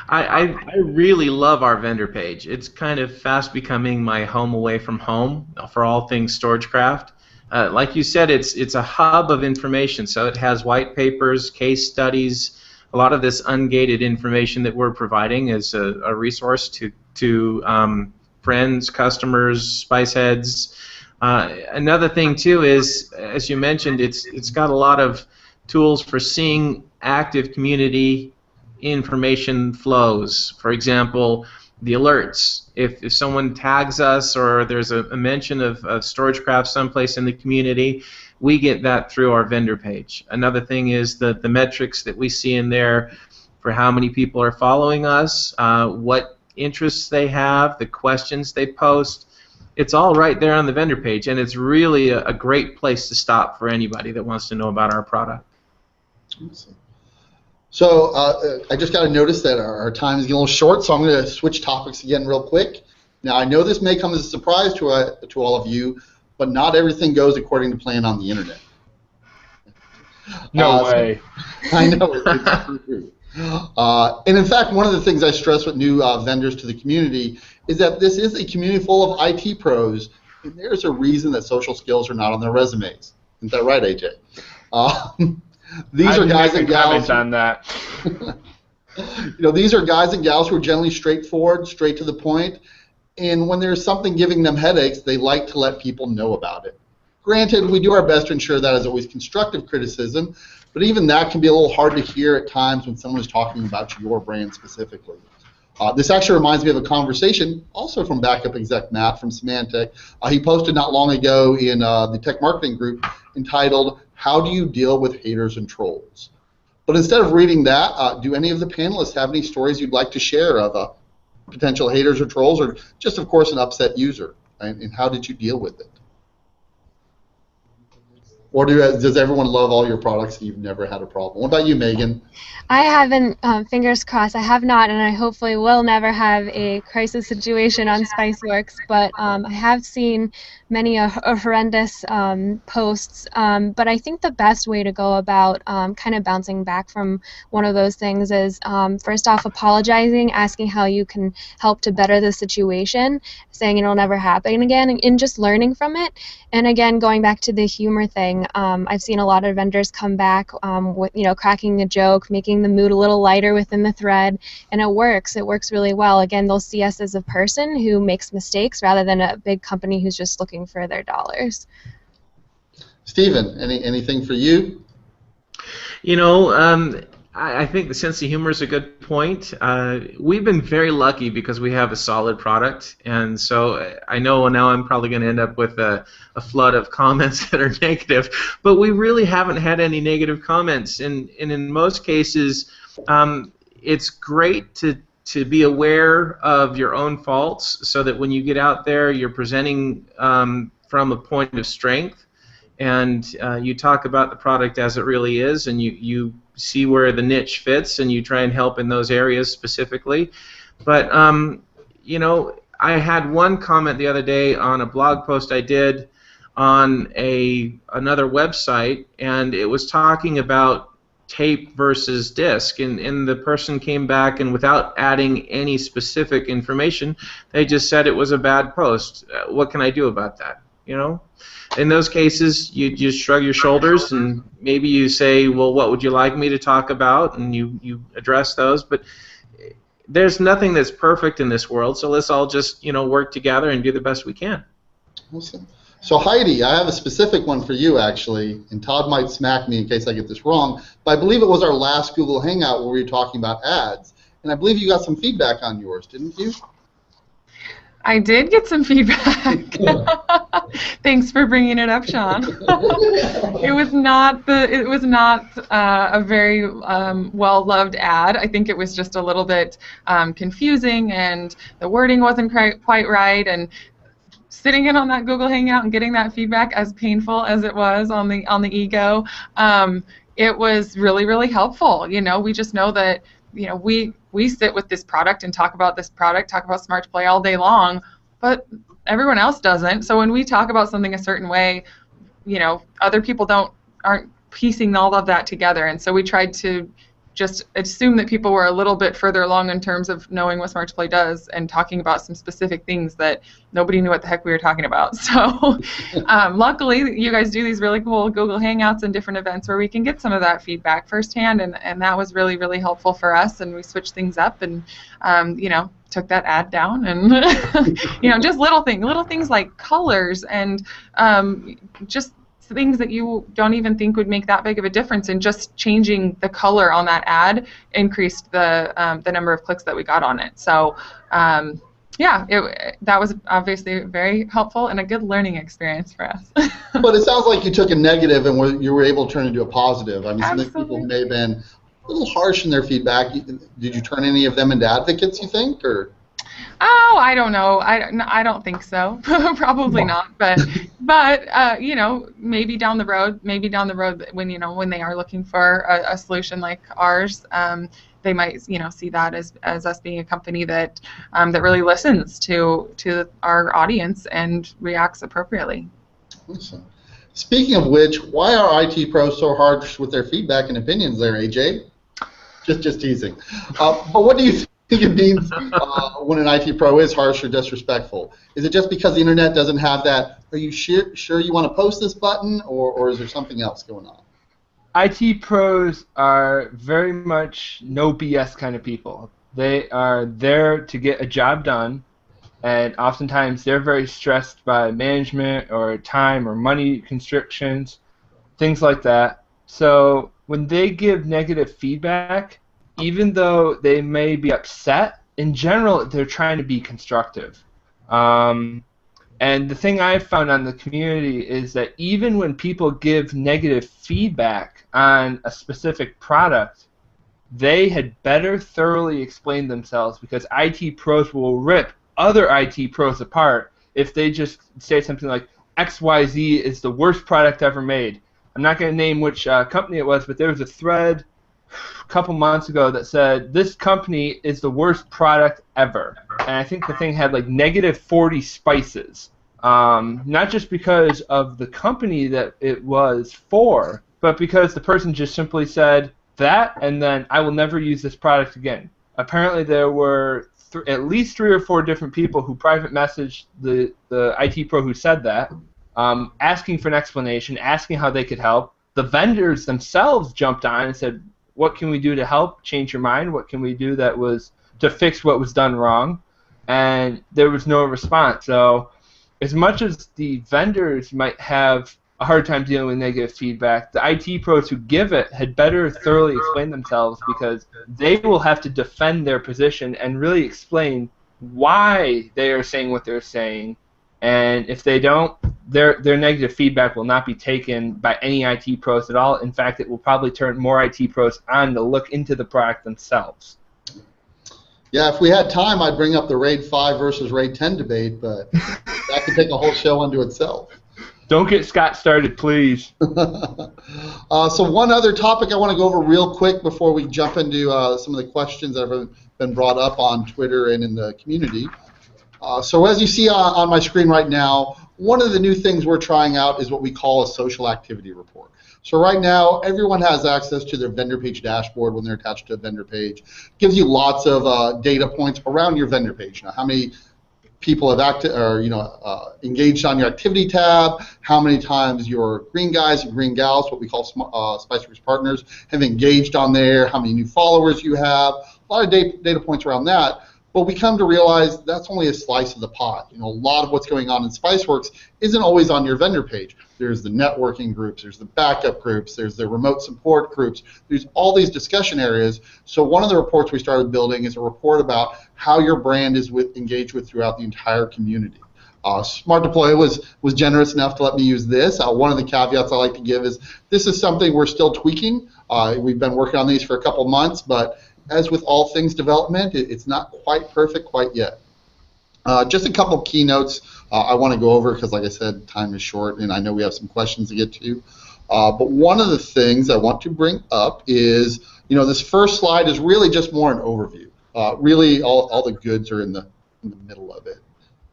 I really love our vendor page. It's kind of fast becoming my home away from home for all things Storagecraft. Like you said, it's a hub of information. So it has white papers, case studies, a lot of this ungated information that we're providing is a resource to friends, customers, spice heads. Another thing too is, as you mentioned, it's got a lot of tools for seeing active community information flows. For example, the alerts. If someone tags us or there's a mention of Storagecraft someplace in the community, we get that through our vendor page. Another thing is the metrics that we see in there for how many people are following us, what interests they have, the questions they post. It's all right there on the vendor page, and it's really a great place to stop for anybody that wants to know about our product. So I just got to notice that our time is getting a little short, so I'm going to switch topics again real quick. Now, I know this may come as a surprise to all of you, but not everything goes according to plan on the internet. No way. I know, it's true. And in fact, one of the things I stress with new vendors to the community is that this is a community full of IT pros, and there's a reason that social skills are not on their resumes. Isn't that right, AJ? These are guys and gals. On that. These are guys and gals who are generally straightforward, straight to the point, and when there's something giving them headaches, they like to let people know about it. Granted, we do our best to ensure that is always constructive criticism, but even that can be a little hard to hear at times when someone is talking about your brand specifically. This actually reminds me of a conversation also from backup exec Matt from Symantec. He posted not long ago in the tech marketing group entitled, "How do you deal with haters and trolls?" But instead of reading that, do any of the panelists have any stories you'd like to share of potential haters or trolls, or just, of course, an upset user? And how did you deal with it? Or does everyone love all your products and you've never had a problem? What about you, Megan? I haven't, fingers crossed, I have not, and I hopefully will never have a crisis situation on Spiceworks, but I have seen many horrendous posts, but I think the best way to go about kind of bouncing back from one of those things is, first off, apologizing, asking how you can help to better the situation, saying it'll never happen again, and just learning from it. And again, going back to the humor thing, I've seen a lot of vendors come back with, cracking a joke, making the mood a little lighter within the thread, and it works. It works really well. Again, they'll see us as a person who makes mistakes rather than a big company who's just looking for their dollars. Steven, anything for you? I think the sense of humor is a good point. We've been very lucky because we have a solid product, and so I know now I'm probably going to end up with a flood of comments that are negative, but we really haven't had any negative comments, and in most cases, it's great to be aware of your own faults so that when you get out there, you're presenting from a point of strength, and you talk about the product as it really is, and you see where the niche fits, and you try and help in those areas specifically. But I had one comment the other day on a blog post I did on another website, and it was talking about tape versus disc, and the person came back, and without adding any specific information, they just said it was a bad post. What can I do about that? In those cases, you just shrug your shoulders, and maybe you say, well, what would you like me to talk about? And you address those. But there's nothing that's perfect in this world, so let's all just work together and do the best we can. Awesome. So Heidi, I have a specific one for you, actually, and Todd might smack me in case I get this wrong, but I believe it was our last Google Hangout where we were talking about ads, and I believe you got some feedback on yours, didn't you? I did get some feedback. Thanks for bringing it up, Sean. It was not a very well-loved ad. I think it was just a little bit confusing, and the wording wasn't quite right. And sitting in on that Google Hangout and getting that feedback, as painful as it was on the ego, it was really, really helpful. We just know that we sit with this product and talk about this product, talk about Smart Play all day long, but everyone else doesn't. So when we talk about something a certain way, other people aren't piecing all of that together. And so we tried to just assumed that people were a little bit further along in terms of knowing what Smart to Play does and talking about some specific things that nobody knew what the heck we were talking about. So luckily, you guys do these really cool Google Hangouts and different events where we can get some of that feedback firsthand, and that was really, really helpful for us, and we switched things up and, took that ad down and, just little things like colors and just things that you don't even think would make that big of a difference, and just changing the color on that ad increased the number of clicks that we got on it. So that was obviously very helpful and a good learning experience for us. But it sounds like you took a negative and you were able to turn it into a positive. I mean, some people may have been a little harsh in their feedback. Did you turn any of them into advocates, you think, or? Oh, I don't know. I don't think so. Probably not. But maybe down the road when they are looking for a solution like ours, they might see that as us being a company that really listens to our audience and reacts appropriately. Awesome. Speaking of which, why are IT pros so harsh with their feedback and opinions there, AJ? Just teasing. But what do you think it means when an IT pro is harsh or disrespectful? Is it just because the internet doesn't have that, are you sure you want to post this button, or is there something else going on? IT pros are very much no BS kind of people. They are there to get a job done, and oftentimes they're very stressed by management or time or money constrictions, things like that. So when they give negative feedback, even though they may be upset, in general they're trying to be constructive. And the thing I've found on the community is that even when people give negative feedback on a specific product, they had better thoroughly explain themselves, because IT pros will rip other IT pros apart if they just say something like, XYZ is the worst product ever made. I'm not going to name which company it was, but there was a thread a couple months ago that said, this company is the worst product ever. And I think the thing had like -40 spices. Not just because of the company that it was for, but because the person just simply said that, and then I will never use this product again. Apparently there were at least 3 or 4 different people who private messaged the IT pro who said that, asking for an explanation, asking how they could help. The vendors themselves jumped on and said, what can we do to help change your mind? What can we do that was to fix what was done wrong? And there was no response. So as much as the vendors might have a hard time dealing with negative feedback, the IT pros who give it had better thoroughly explain themselves, because they will have to defend their position and really explain why they are saying what they're saying. And if they don't, their negative feedback will not be taken by any IT pros at all. In fact, it will probably turn more IT pros on to look into the product themselves. Yeah, if we had time, I'd bring up the RAID 5 versus RAID 10 debate, but that could take a whole show unto itself. Don't get Scott started, please. So one other topic I want to go over real quick before we jump into some of the questions that have been brought up on Twitter and in the community. So as you see on my screen right now, one of the new things we're trying out is what we call a social activity report. So right now, everyone has access to their vendor page dashboard when they're attached to a vendor page. It gives you lots of data points around your vendor page. Now, how many people have engaged on your activity tab, how many times your green guys and green gals, what we call Spiceworks partners, have engaged on there, how many new followers you have, a lot of data points around that. But we come to realize that's only a slice of the pie. A lot of what's going on in Spiceworks isn't always on your vendor page. There's the networking groups, there's the backup groups, there's the remote support groups, there's all these discussion areas. So one of the reports we started building is a report about how your brand is engaged with throughout the entire community. Smart Deploy was generous enough to let me use this. One of the caveats I like to give is this is something we're still tweaking. We've been working on these for a couple months, but as with all things development, it's not quite perfect quite yet. Just a couple keynotes I want to go over because, like I said, time is short, and I know we have some questions to get to. But one of the things I want to bring up is, this first slide is really just more an overview. Really, all the goods are in the middle of it.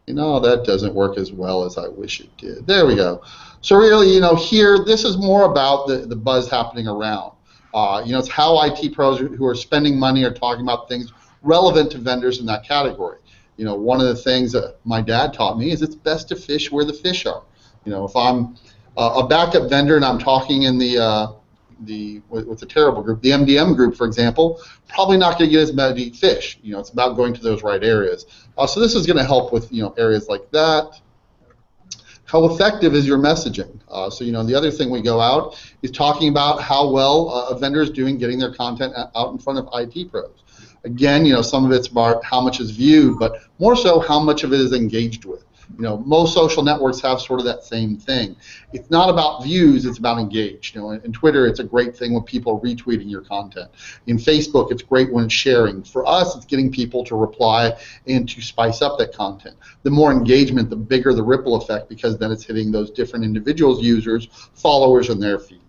That doesn't work as well as I wish it did. There we go. So really, here, this is more about the buzz happening around. It's how IT pros who are spending money are talking about things relevant to vendors in that category. One of the things that my dad taught me is it's best to fish where the fish are. If I'm a backup vendor and I'm talking in what's a terrible group, the MDM group, for example, probably not going to get as many fish. It's about going to those right areas. So this is going to help with areas like that. How effective is your messaging? The other thing we go out is talking about how well a vendor is doing getting their content out in front of IT pros. Again, some of it's about how much is viewed, but more so how much of it is engaged with. Most social networks have sort of that same thing. It's not about views, it's about engaged. In Twitter, it's a great thing when people are retweeting your content. In Facebook, it's great when it's sharing. For us, it's getting people to reply and to spice up that content. The more engagement, the bigger the ripple effect, because then it's hitting those different individuals, users, followers, and their feeds.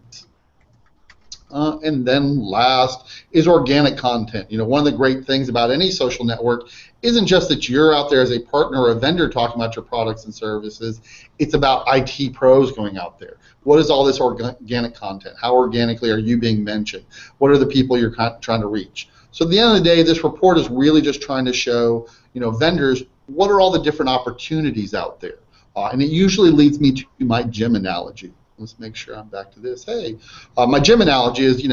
And then last is organic content. One of the great things about any social network isn't just that you're out there as a partner or a vendor talking about your products and services. It's about IT pros going out there. What is all this organic content? How organically are you being mentioned? What are the people you're trying to reach? So at the end of the day, this report is really just trying to show, vendors, what are all the different opportunities out there? And it usually leads me to my gym analogy. Let's make sure I'm back to this. Hey, my gym analogy is,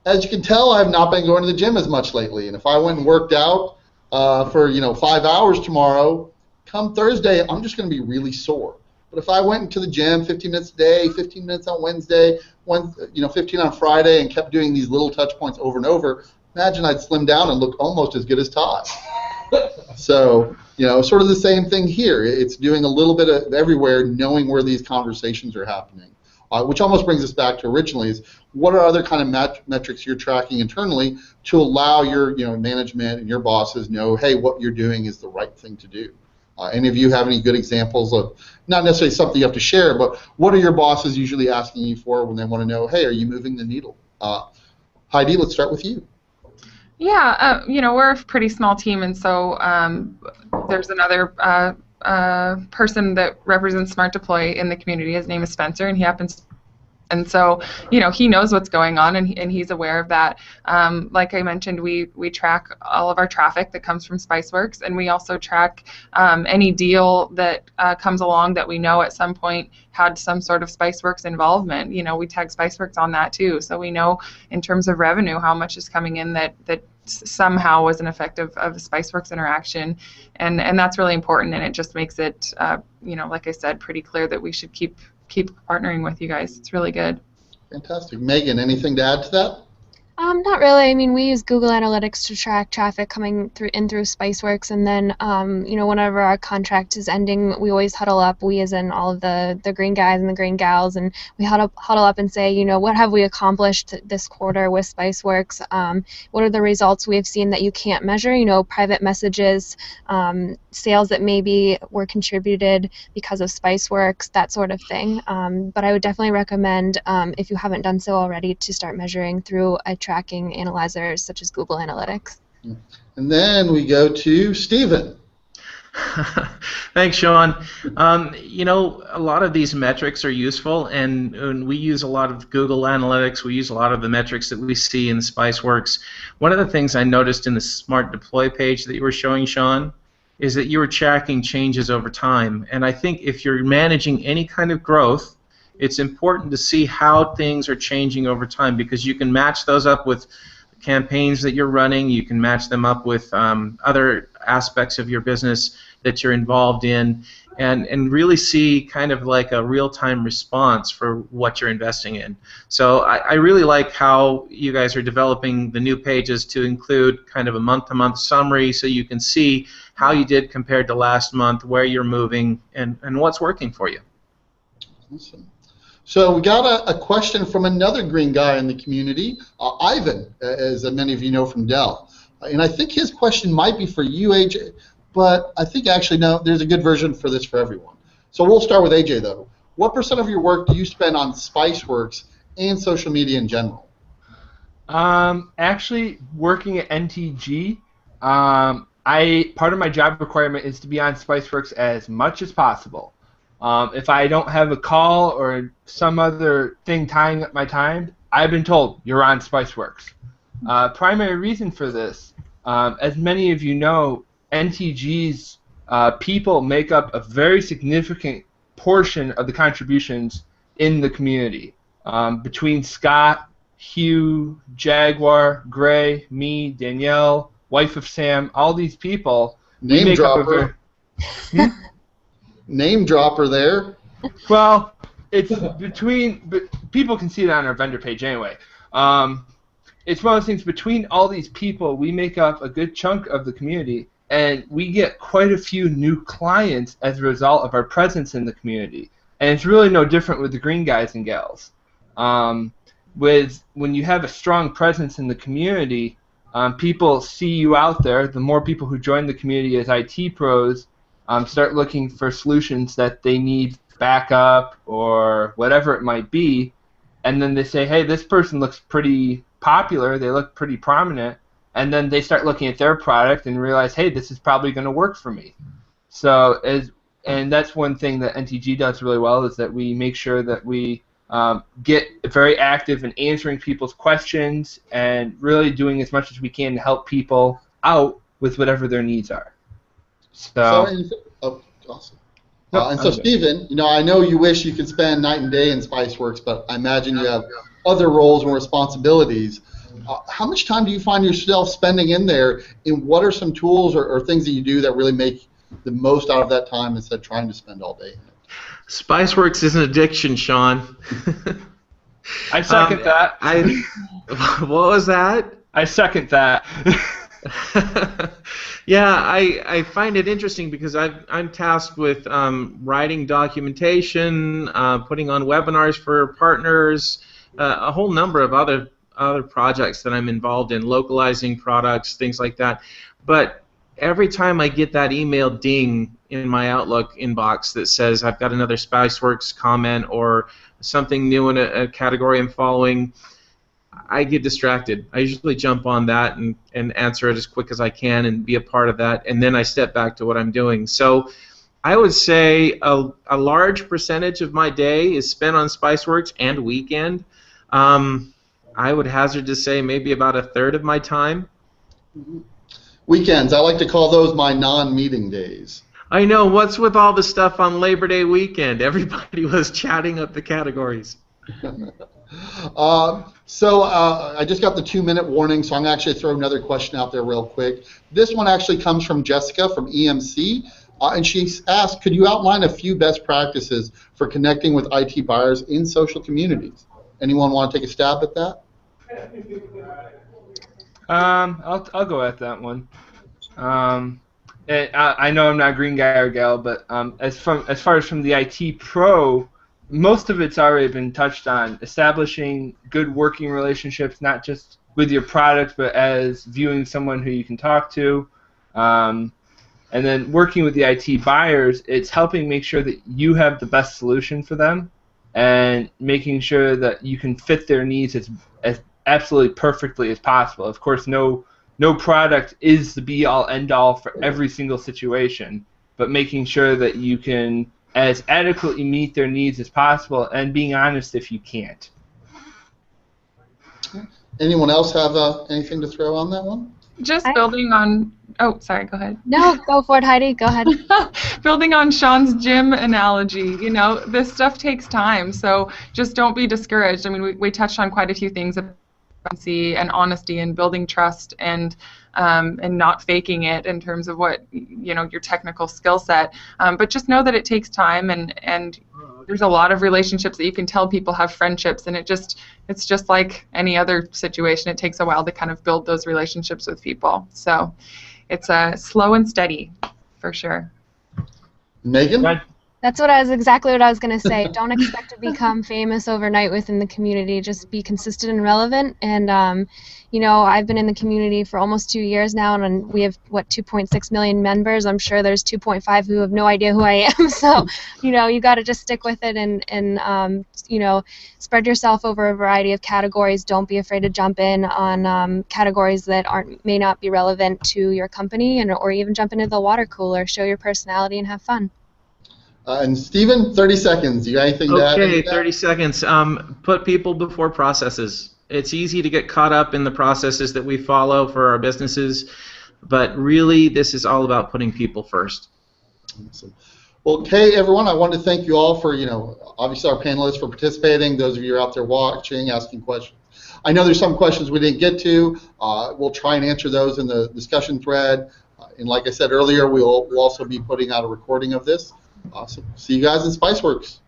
as you can tell, I've not been going to the gym as much lately. And if I went and worked out for 5 hours tomorrow, come Thursday, I'm just going to be really sore. But if I went into the gym 15 minutes a day, 15 minutes on Wednesday, 15 on Friday, and kept doing these little touch points over and over, imagine I'd slim down and look almost as good as Todd. So, sort of the same thing here. It's doing a little bit of everywhere, knowing where these conversations are happening. Which almost brings us back to originally is what are other kind of metrics you're tracking internally to allow your management and your bosses know, hey, what you're doing is the right thing to do. Any of you have any good examples of, not necessarily something you have to share, but what are your bosses usually asking you for when they want to know, hey, are you moving the needle? Heidi, let's start with you. Yeah, we're a pretty small team, and so there's another person that represents Smart Deploy in the community. His name is Spencer, and he happens. And so, he knows what's going on, and he's aware of that. Like I mentioned, we track all of our traffic that comes from Spiceworks, and we also track any deal that comes along that we know at some point had some sort of Spiceworks involvement. We tag Spiceworks on that too, so we know in terms of revenue how much is coming in that somehow was an effect of a Spiceworks interaction, and that's really important, and it just makes it, like I said, pretty clear that we should keep partnering with you guys. It's really good. Fantastic. Megan, anything to add to that? Not really. I mean, we use Google Analytics to track traffic coming through Spiceworks, and then whenever our contract is ending, we always huddle up. We, as in all of the green guys and the green gals, and we huddle up and say, what have we accomplished this quarter with Spiceworks? What are the results we have seen that you can't measure? Private messages, sales that maybe were contributed because of Spiceworks, that sort of thing. But I would definitely recommend, if you haven't done so already, to start measuring through a tracking analyzers such as Google Analytics. And then we go to Stephen. Thanks, Sean. A lot of these metrics are useful, and we use a lot of Google Analytics. We use a lot of the metrics that we see in Spiceworks. One of the things I noticed in the Smart Deploy page that you were showing, Sean, is that you were tracking changes over time. And I think if you're managing any kind of growth, it's important to see how things are changing over time, because you can match those up with campaigns that you're running. You can match them up with other aspects of your business that you're involved in, and really see kind of like a real-time response for what you're investing in. So I really like how you guys are developing the new pages to include kind of a month-to-month summary, so you can see how you did compared to last month, where you're moving, and what's working for you. Awesome. So we got a question from another green guy in the community, Ivan, as many of you know from Dell. And I think his question might be for you, AJ, but I think actually no, there's a good version for this for everyone. So we'll start with AJ though. What % of your work do you spend on Spiceworks and social media in general? Actually, working at NTG, part of my job requirement is to be on Spiceworks as much as possible. If I don't have a call or some other thing tying up my time, I've been told you're on Spiceworks. Primary reason for this, as many of you know, NTG's people make up a very significant portion of the contributions in the community. Between Scott, Hugh, Jaguar, Gray, me, Danielle, wife of Sam, all these people, we Name make up a dropper. very... Name dropper there. Well, it's between, but people can see it on our vendor page anyway. It's one of those things, between all these people, we make up a good chunk of the community, and we get quite a few new clients as a result of our presence in the community. And it's really no different with the green guys and gals. When you have a strong presence in the community, people see you out there. The more people who join the community as IT pros start looking for solutions that they need backup or whatever it might be, and then they say, hey, this person looks pretty popular, they look pretty prominent, and then they start looking at their product and realize, hey, this is probably going to work for me. So, and that's one thing that NTG does really well, is that we make sure that we get very active in answering people's questions and really doing as much as we can to help people out with whatever their needs are. Awesome. And so, Stephen, I know you wish you could spend night and day in Spiceworks, but I imagine you have other roles and responsibilities. How much time do you find yourself spending in there, and what are some tools or things that you do that really make the most out of that time instead of trying to spend all day in it? Spiceworks is an addiction, Sean. I second that. What was that? I second that. Yeah, I find it interesting because I'm tasked with writing documentation, putting on webinars for partners, a whole number of other projects that I'm involved in, localizing products, things like that. But every time I get that email ding in my Outlook inbox that says I've got another Spiceworks comment or something new in a category I'm following, I get distracted. I usually jump on that and answer it as quick as I can and be a part of that, and then I step back to what I'm doing. So I would say a large percentage of my day is spent on Spiceworks and weekend. I would hazard to say maybe about a third of my time. Weekends, I like to call those my non-meeting days. I know. What's with all the stuff on Labor Day weekend? Everybody was chatting up the categories. So I just got the 2-minute warning, so I'm going to actually throw another question out there real quick. This one actually comes from Jessica from EMC, and she asked, could you outline a few best practices for connecting with IT buyers in social communities? Anyone want to take a stab at that? I'll go at that one. I know I'm not a green guy or gal, but as far as from the IT pro, most of it's already been touched on. Establishing good working relationships, not just with your product, but as viewing someone who you can talk to. And then working with the IT buyers, it's helping make sure that you have the best solution for them and making sure that you can fit their needs as absolutely perfectly as possible. Of course, no product is the be-all, end-all for every single situation, but making sure that you can as adequately meet their needs as possible and being honest if you can't. Anyone else have anything to throw on that one? Just building on, oh, sorry, go ahead. No, go for it, Heidi. Go ahead. Building on Sean's gym analogy, this stuff takes time, so just don't be discouraged. I mean, we touched on quite a few things, and honesty and building trust and not faking it in terms of what your technical skill set, but just know that it takes time, and there's a lot of relationships that you can tell people have friendships, and it's just like any other situation. It takes a while to kind of build those relationships with people, so it's slow and steady for sure. Megan? That's exactly what I was going to say. Don't expect to become famous overnight within the community. Just be consistent and relevant. And, I've been in the community for almost 2 years now, and we have, 2.6 million members. I'm sure there's 2.5 who have no idea who I am. So, you got to just stick with it and spread yourself over a variety of categories. Don't be afraid to jump in on categories that may not be relevant to your company, or even jump into the water cooler. Show your personality and have fun. And Stephen, 30 seconds. You got anything to add? Okay, 30 seconds. Put people before processes. It's easy to get caught up in the processes that we follow for our businesses, but really this is all about putting people first. Awesome. Well, okay, everyone, I want to thank you all for, obviously our panelists for participating, those of you who are out there watching, asking questions. I know there's some questions we didn't get to. We'll try and answer those in the discussion thread. And like I said earlier, we'll also be putting out a recording of this. Awesome. See you guys in Spiceworks.